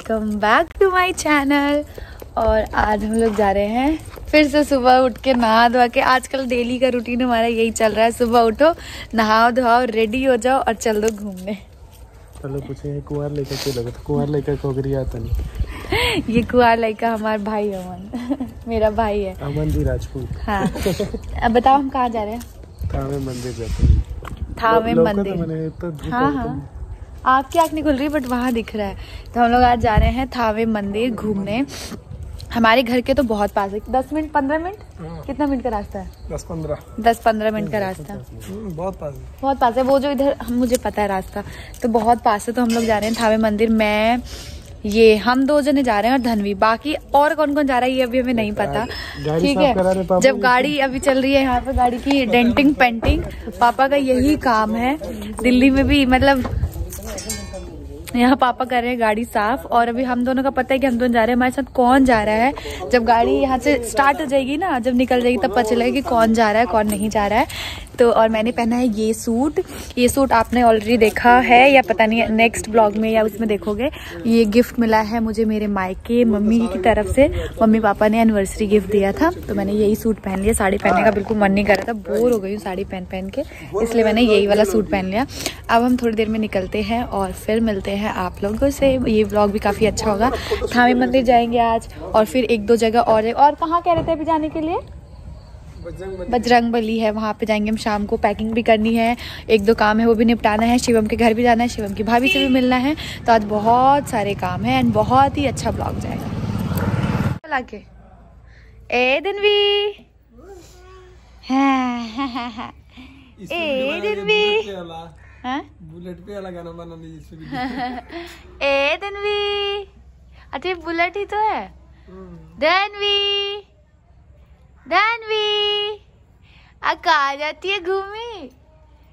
Welcome back to my channel. और आज हम लोग जा रहे हैं फिर से सुबह उठ के नहा धोआ के। आजकल डेली का रूटीन हमारा यही चल रहा है, सुबह उठो, नहाओ धोआओ, रेडी हो जाओ और चल दो घूमने। चलो पूछे कुंवार लड़का क्यों लगा? कुंवार लड़का कोगरी आता नहीं। ये कुंवार लड़का हमारा भाई अमन मेरा भाई है, अमन जी राजपूत। हाँ। अब बताओ हम कहाँ जा रहे हैं? थावे मंदिर जाते हैं। थावे मंदिर, तो हाँ हाँ, आपकी आँख नहीं खुल रही बट वहाँ दिख रहा है। तो हम लोग आज जा रहे हैं थावे मंदिर घूमने। हमारे घर के तो बहुत पास है, 10 मिनट 15 मिनट, कितना मिनट का रास्ता है? 10-15 मिनट का रास्ता, बहुत पास है। बहुत पास है। वो जो इधर मुझे पता है रास्ता, तो बहुत पास है। तो हम लोग जा रहे हैं थावे मंदिर। मैं ये हम 2 जने जा रहे हैं और धनवी, बाकी और कौन कौन जा रहा है ये अभी हमें नहीं पता। ठीक है, जब गाड़ी अभी चल रही है यहाँ पे, गाड़ी की डेंटिंग पेंटिंग पापा का यही काम है। दिल्ली में भी मतलब यहाँ पापा कर रहे हैं गाड़ी साफ। और अभी हम दोनों का पता है कि हम दोनों जा रहे हैं। हमारे साथ कौन जा रहा है, जब गाड़ी यहाँ से स्टार्ट हो जाएगी ना, जब निकल जाएगी तब पता चलेगा कि कौन जा रहा है कौन नहीं जा रहा है। तो और मैंने पहना है ये सूट आपने ऑलरेडी देखा है या पता नहीं, नेक्स्ट ब्लॉग में या उसमें देखोगे। ये गिफ्ट मिला है मुझे मेरे मायके मम्मी की तरफ से। मम्मी पापा ने एनिवर्सरी गिफ्ट दिया था, तो मैंने यही सूट पहन लिया। साड़ी पहनने का बिल्कुल मन नहीं कर रहा था, बोर हो गई हूँ साड़ी पहन के, इसलिए मैंने यही वाला सूट पहन लिया। अब हम थोड़ी देर में निकलते हैं और फिर मिलते हैं आप लोगों से। ये व्लॉग भी काफ़ी अच्छा होगा। थावे मंदिर जाएंगे आज और फिर 1-2 जगह और कहाँ कह रहे थे अभी जाने के लिए? बजरंगबली है, वहाँ पे जाएंगे हम शाम को। पैकिंग भी करनी है, 1-2 काम है वो भी निपटाना है। शिवम के घर भी जाना है, शिवम की भाभी से भी मिलना है। तो आज बहुत सारे काम है एंड बहुत ही अच्छा ब्लॉग जाएगा। लाके ए दिनवी, ए दिनवी, बुलेट पे वाला गाना बनाने ए दिनवी, अच्छा बुलेट ही तो है। दिनवी कहाँ जाती है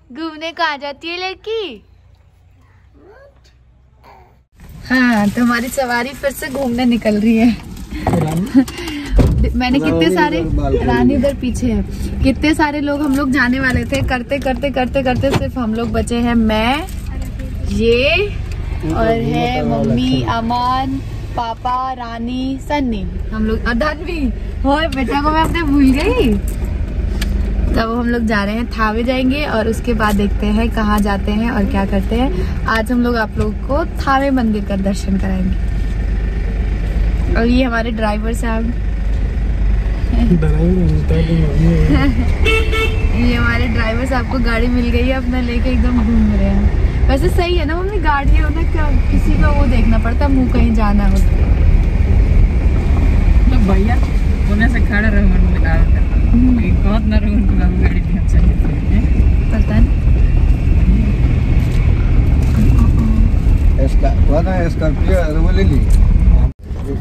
घूमने कहाँ जाती है लड़की? हाँ, तो हमारी सवारी फिर से घूमने निकल रही है। मैंने कितने सारे, रानी उधर पीछे है, कितने सारे लोग हम लोग जाने वाले थे। करते सिर्फ हम लोग बचे हैं, मैं, ये और है मम्मी, अमन, पापा, रानी, सन्नी, हम लोग धनवी। हो बेटा को मैं अपने भूल गई। तब हम लोग जा रहे हैं, थावे जाएंगे और उसके बाद देखते हैं कहाँ जाते हैं और क्या करते हैं। आज हम लोग आप लोगों को थावे मंदिर का दर्शन कराएंगे। और ये हमारे ड्राइवर साहब ये हमारे ड्राइवर साहब को गाड़ी मिल गई है, अपना लेके एकदम घूम रहे हैं। वैसे सही है ना मम्मी, गाड़ी है ना, क्या किसी का वो देखना पड़ता, मुँह कहीं जाना हो तो भैया होने से खड़ा रहो बहुत न गाड़ी पता नहीं।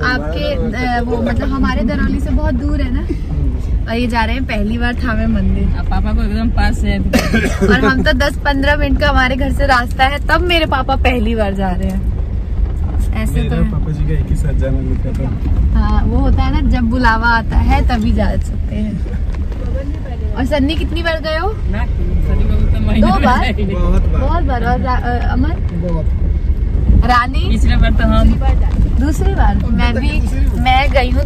आपके वो मतलब हमारे दरौली से बहुत दूर है ना, और ये जा रहे हैं पहली बार थावे मंदिर। पापा को एकदम पास है और हम तो 10-15 मिनट का हमारे घर से रास्ता है, तब मेरे पापा पहली बार जा रहे हैं। ऐसे तो पापा जी का एक ही साथ जाना होता है। हाँ, वो होता है ना, जब बुलावा आता है तभी जा सकते हैं। और सन्नी कितनी बार गए हो? 2 बार, बहुत बार। और अमन, रानी तीसरी बार, तो हम दूसरी बार। मैं गई हूँ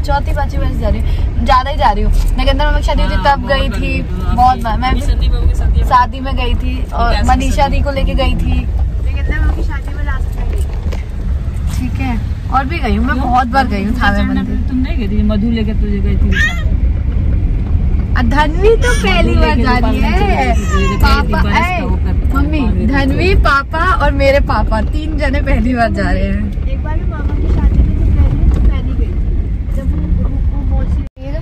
चौथी बार जा रही हूँ, ज्यादा ही जा रही हूँ। नगेंद्र मामा की शादी हुई थी तब गई थी बहुत बार। मैं भी शादी में गई थी और मनीषा दी को लेके गई थी, नगेंद्र मामा की शादी में लास्ट में गई। ठीक है, और भी गई हूँ मैं, बहुत बार गई हूँ थावे मंदिर। तुम नहीं गई थी? मधु लेकर तुझे गई थी। धनवी तो पहली बार जा रही है। पापा, मम्मी, धनवी, पापा और मेरे पापा 3 जने पहली बार जा रहे हैं। एक बार भी मामा की शादी में तो पहली गई, जब वो मौसी प्लेन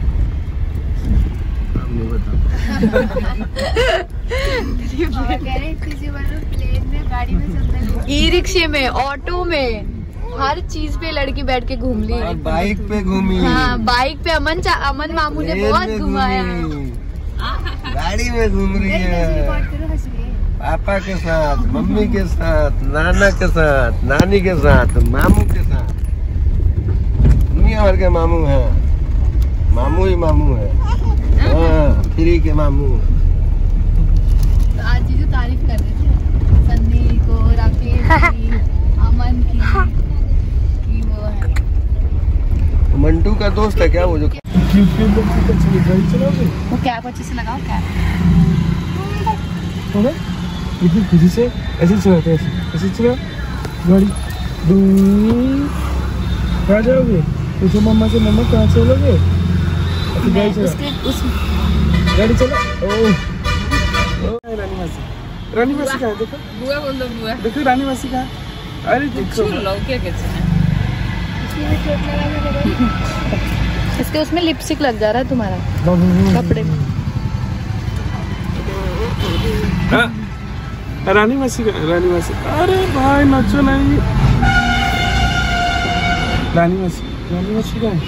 में, गाड़ी में, ई-रिक्शे में, ऑटो में, हर चीज पे लड़की बैठ के घूम ली। बाइक पे घूमी। हाँ, बाइक पे अमन मामू ने बहुत घुमाया। गाड़ी में घूम रही है, पापा के साथ, मम्मी के साथ, नाना के साथ, नानी के साथ, मामू के साथ। दुनिया भर के मामू हैं, मामू ही मामू है। हाँ, फ्री के मामू। तो आज जीजू तारीफ कर रहे थे सन्नी को, राकेश की, अमन की, मंटू का दोस्त है क्या वो जो वो कैप अच्छे से लगाओ कैप। इतनी खुशी से ऐसे चलाते हैं, ऐसे चला गाड़ी। कहाँ जाओगे? पूछो मम्मा से, मम्मा कहाँ चलोगे? गाड़ी चला, गाड़ी चला। रानी मासी, रानी मासी कहाँ है? देखो बुआ बोल दो, बुआ देखो रानी मासी कहाँ है? अरे देखो क्या कहते हैं इसके उसमें लिपस्टिक लग जा रहा है तुम्हारा कपड़े में। रानी मासी का, रानी मासी। अरे भाई नाचो नहीं। रानी मासी, रानी मासी का है,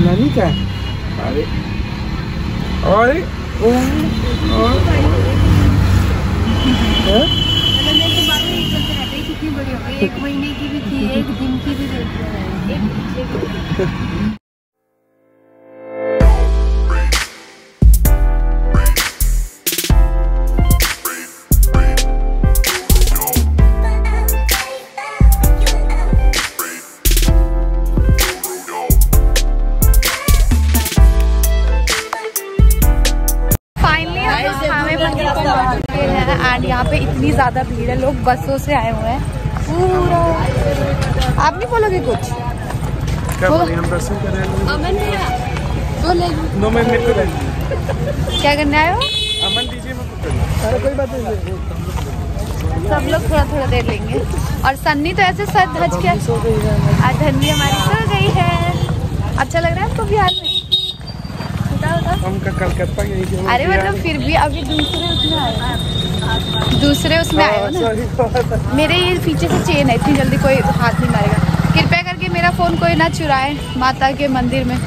नानी का है। अरे अरे कितनी बड़ी हो गई, 1 महीने की भी थी, 1 दिन की भी थी। एंड यहाँ पे इतनी ज्यादा भीड़ है, लोग बसों से आए हुए हैं पूरा। आप नहीं बोलोगे कुछ? क्या बोलिए, हम दर्शन कर रहे हैं। क्या करने आए हो? अमन दीजिए मैं। अरे कोई बात नहीं, सब लोग थोड़ा थोड़ा देर लेंगे। और सन्नी तो ऐसे सर धज के आज धन्वी हमारी सो गई है। अच्छा लग रहा है आपको बिहार में? हम कलकत्ता गए थे। अरे मतलब फिर भी अभी दूसरे उसमें आए हो ना। मेरे ये पीछे से चेन है, इतनी जल्दी कोई हाथ नहीं मारेगा। कृपया करके मेरा फोन कोई ना चुराए माता के मंदिर में।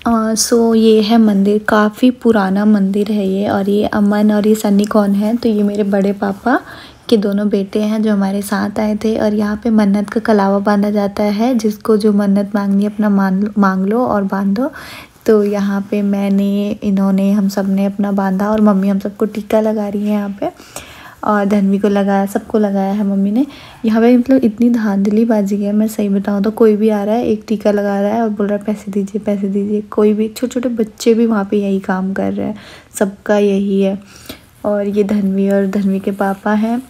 सो ये है मंदिर, काफ़ी पुराना मंदिर है ये। और ये अमन और ये सन्नी कौन है, तो ये मेरे बड़े पापा के दोनों बेटे हैं जो हमारे साथ आए थे। और यहाँ पे मन्नत का कलावा बांधा जाता है, जिसको जो मन्नत मांगनी है अपना मांग लो और बांधो। तो यहाँ पे मैंने, इन्होंने, हम सब ने अपना बांधा और मम्मी हम सबको टीका लगा रही है यहाँ पे। और धन्वी को लगाया, सबको लगाया है मम्मी ने। यहाँ पे मतलब इतनी धांधली बाजी है, मैं सही बताऊँ तो कोई भी आ रहा है एक टीका लगा रहा है और बोल रहा है पैसे दीजिए पैसे दीजिए। कोई भी, छोटे छोटे बच्चे भी वहाँ पे यही काम कर रहे हैं, सबका यही है। और ये धन्वी और धन्वी के पापा हैं।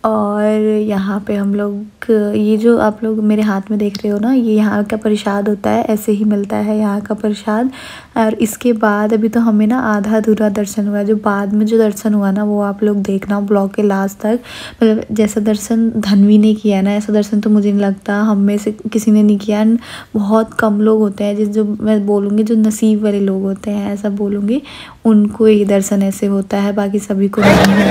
और यहाँ पे हम लोग, ये जो आप लोग मेरे हाथ में देख रहे हो ना, ये यहाँ का प्रसाद होता है, ऐसे ही मिलता है यहाँ का प्रसाद। और इसके बाद अभी तो हमें ना आधा अधूरा दर्शन हुआ, जो बाद में जो दर्शन हुआ ना वो आप लोग देखना ब्लॉग के लास्ट तक। मतलब जैसा दर्शन धन्वी ने किया ना, ऐसा दर्शन तो मुझे नहीं लगता हम में से किसी ने नहीं किया। बहुत कम लोग होते हैं जो मैं बोलूँगी जो नसीब वाले लोग होते हैं, ऐसा बोलूँगी, उनको ही दर्शन ऐसे होता है, बाकी सभी को नहीं होता है।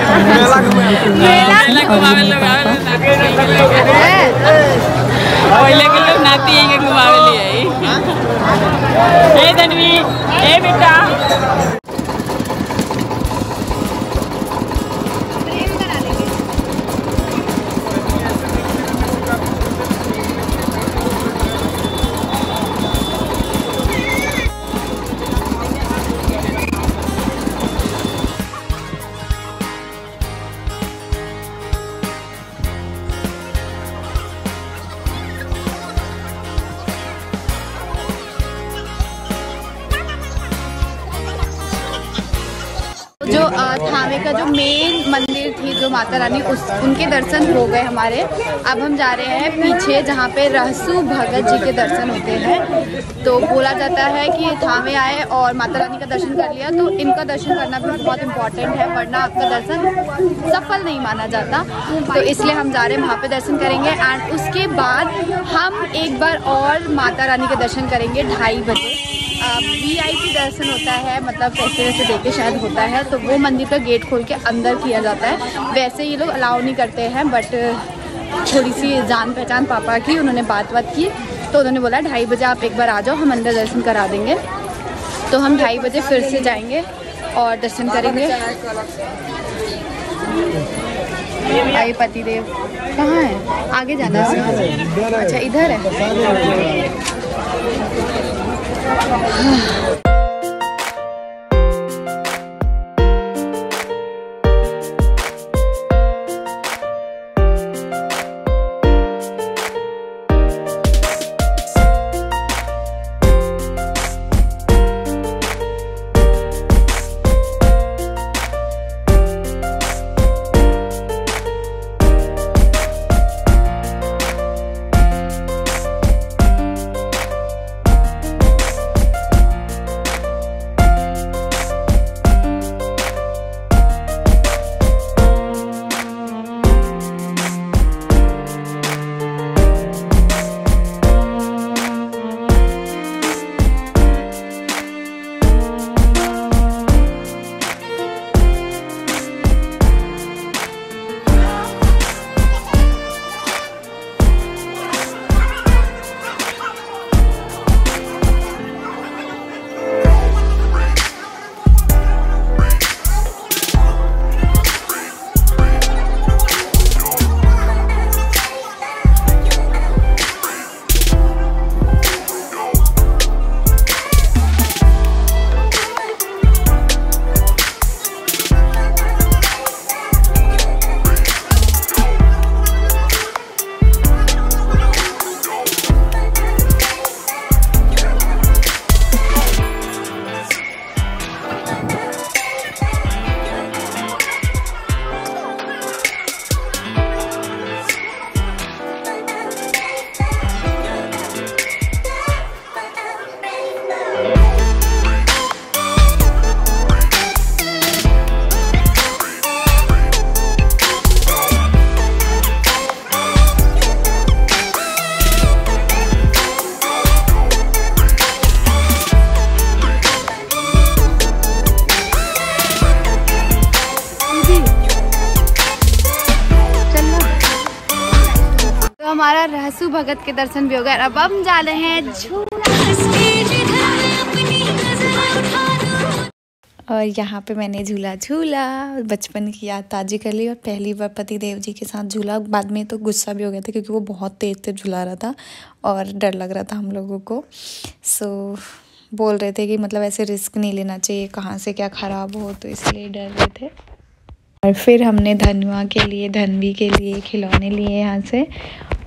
जो थावे का जो मेन मंदिर थी जो माता रानी, उनके दर्शन हो गए हमारे। अब हम जा रहे हैं पीछे जहाँ पे रहसु भगत जी के दर्शन होते हैं। तो बोला जाता है कि थावे आए और माता रानी का दर्शन कर लिया तो इनका दर्शन करना भी बहुत इम्पोर्टेंट है, वरना आपका दर्शन सफल नहीं माना जाता। तो इसलिए हम जा रहे हैं वहाँ पे दर्शन करेंगे। एंड उसके बाद हम एक बार और माता रानी के दर्शन करेंगे 2:30 बजे। VIP दर्शन होता है, मतलब पैसे वैसे देके शायद होता है, तो वो मंदिर का गेट खोल के अंदर किया जाता है। वैसे ये लोग अलाउ नहीं करते हैं, बट थोड़ी सी जान पहचान पापा की, उन्होंने बात की तो उन्होंने बोला 2:30 बजे आप एक बार आ जाओ, हम अंदर दर्शन करा देंगे। तो हम 2:30 बजे फिर से जाएंगे और दर्शन करेंगे। भाई पतिदेव कहाँ है? आगे जाना है। अच्छा इधर है। हमारा रहसु भगत के दर्शन भी हो गए। अब हम जा रहे हैं झूला। और यहाँ पे मैंने झूला झूला, बचपन की याद ताज़ी कर ली और पहली बार पति देव जी के साथ झूला। बाद में तो गुस्सा भी हो गया था क्योंकि वो बहुत तेज़ झूला रहा था और डर लग रहा था हम लोगों को। सो बोल रहे थे कि मतलब ऐसे रिस्क नहीं लेना चाहिए, कहाँ से क्या ख़राब हो, तो इसलिए डर रहे थे। और फिर हमने धनवी के लिए खिलौने लिए यहाँ से,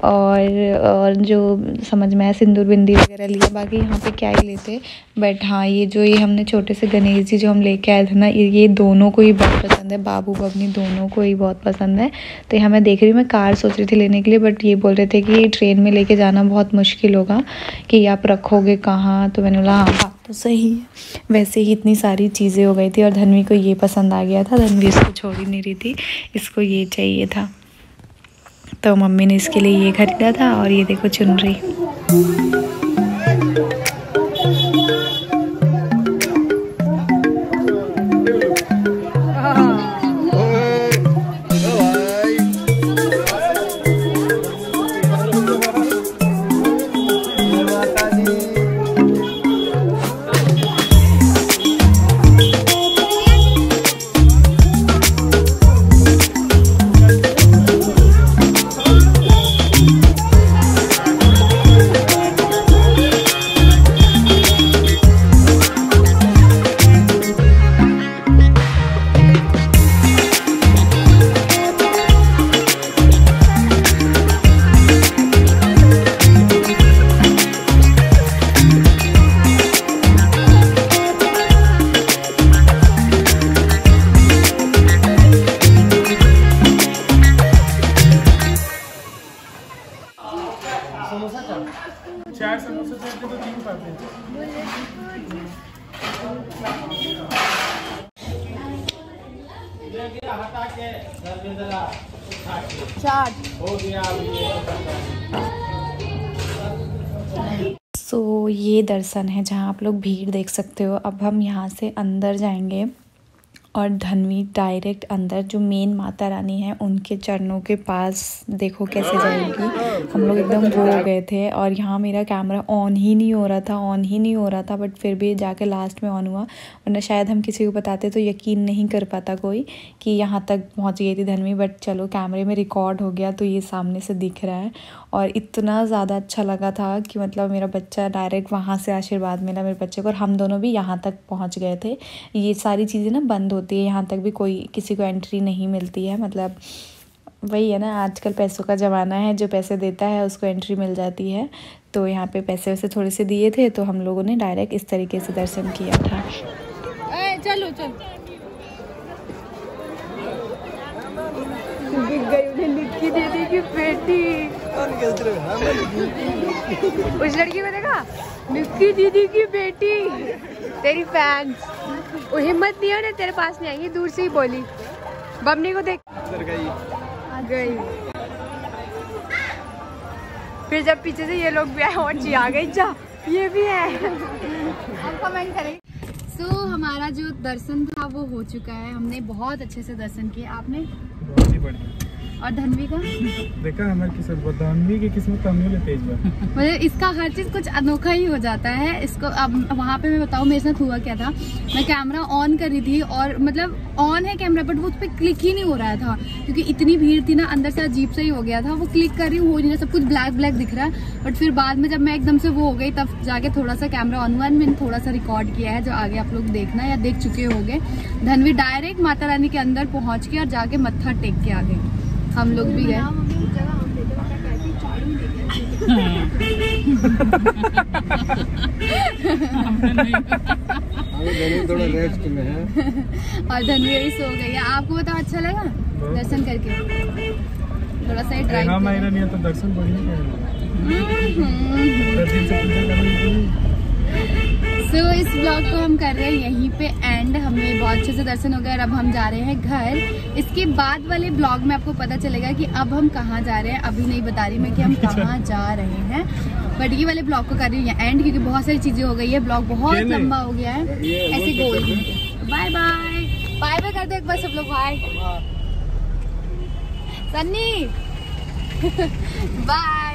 और जो समझ में आया सिंदूर बिंदी वगैरह लिया। बाकी यहाँ पे क्या ही लेते, बट हाँ ये हमने छोटे से गणेश जी जो हम लेके आए थे ना, ये दोनों को ही बहुत पसंद है, बाबू बबनी दोनों को ही बहुत पसंद है। तो यहाँ मैं देख रही हूँ, मैं कार सोच रही थी लेने के लिए, बट ये बोल रहे थे कि ट्रेन में लेके जाना बहुत मुश्किल होगा, कि आप रखोगे कहाँ। तो मैंने बोला हाँ बात तो सही है। वैसे ही इतनी सारी चीज़ें हो गई थी और धनवी को ये पसंद आ गया था, धनवी इसको छोड़ ही नहीं रही थी, इसको ये चाहिए था। तो मम्मी ने इसके लिए ये खरीदा था और ये देखो चुनरी। चार समोसे तो 3 पाते हैं। सो ये दर्शन है जहाँ आप लोग भीड़ देख सकते हो। अब हम यहाँ से अंदर जाएंगे और धनवी डायरेक्ट अंदर जो मेन माता रानी है उनके चरणों के पास देखो कैसे जाएगी। हम लोग एकदम वो हो गए थे और यहाँ मेरा कैमरा ऑन ही नहीं हो रहा था बट फिर भी जाके लास्ट में ऑन हुआ, वरना शायद हम किसी को बताते तो यकीन नहीं कर पाता कोई कि यहाँ तक पहुँच गई थी धनवी। बट चलो कैमरे में रिकॉर्ड हो गया तो ये सामने से दिख रहा है और इतना ज़्यादा अच्छा लगा था कि मतलब मेरा बच्चा डायरेक्ट वहाँ से आशीर्वाद मिला मेरे बच्चे को और हम दोनों भी यहाँ तक पहुँच गए थे। ये सारी चीज़ें ना बंद होती है, यहाँ तक भी कोई किसी को एंट्री नहीं मिलती है। मतलब वही है ना, आजकल पैसों का ज़माना है, जो पैसे देता है उसको एंट्री मिल जाती है। तो यहाँ पे पैसे वैसे थोड़े से दिए थे तो हम लोगों ने डायरेक्ट इस तरीके से दर्शन किया था। चलो निक्की दीदी की बेटी, उस लड़की को देखा, निक्की दीदी की बेटी, तेरी फैंस। वो हिम्मत नहीं है ना, तेरे पास नहीं आएंगी, दूर से ही बोली। बमनी को देख गई। फिर जब पीछे से ये लोग भी आए और जी आ गई, जा ये भी है। हम कमेंट करेंगे। सो हमारा जो दर्शन था वो हो चुका है, हमने बहुत अच्छे से दर्शन किए। आपने? बहुत ही बढ़िया। और धनवी का देखा, हमारी किस्मत, धनवी की किस्मत कम नहीं तेज बार। मतलब इसका हर चीज कुछ अनोखा ही हो जाता है। इसको अब वहाँ पे मैं बताऊँ मेरे साथ हुआ क्या था। मैं कैमरा ऑन कर रही थी और मतलब ऑन है कैमरा बट वो उस पर क्लिक ही नहीं हो रहा था क्योंकि इतनी भीड़ थी ना, अंदर से अजीब सा ही हो गया था। वो क्लिक कर रही हूँ, हो नहीं रहा, सब कुछ ब्लैक दिख रहा है। बट फिर बाद में जब मैं एकदम से वो हो गई तब जाके थोड़ा सा कैमरा ऑन हुआ, मैंने थोड़ा सा रिकॉर्ड किया है जो आगे आप लोग देखना या देख चुके होंगे। धनवी डायरेक्ट माता रानी के अंदर पहुँच के और जाके मत्था टेक के आ गई। हम लोग भी गए। थोड़ा रेस्ट में है और धनवी भी सो गई है। आपको बताओ अच्छा लगा दर्शन करके? थोड़ा सा ड्राइव नहीं तो दर्शन बढ़िया। सो इस ब्लॉग को हम कर रहे हैं यहीं पे एंड। हमें बहुत अच्छे से दर्शन हो गए और अब हम जा रहे हैं घर। इसके बाद वाले ब्लॉग में आपको पता चलेगा कि अब हम कहाँ जा रहे हैं। अभी नहीं बता रही मैं कि हम कहाँ जा रहे हैं, बट ये वाले ब्लॉग को कर रही हूँ एंड क्योंकि बहुत सारी चीजें हो गई है। ब्लॉग बहुत लंबा हो गया है ऐसे गोल। बाय बाय बाय बाय कर दो एक बार सब लोग। Bye Sunny bye.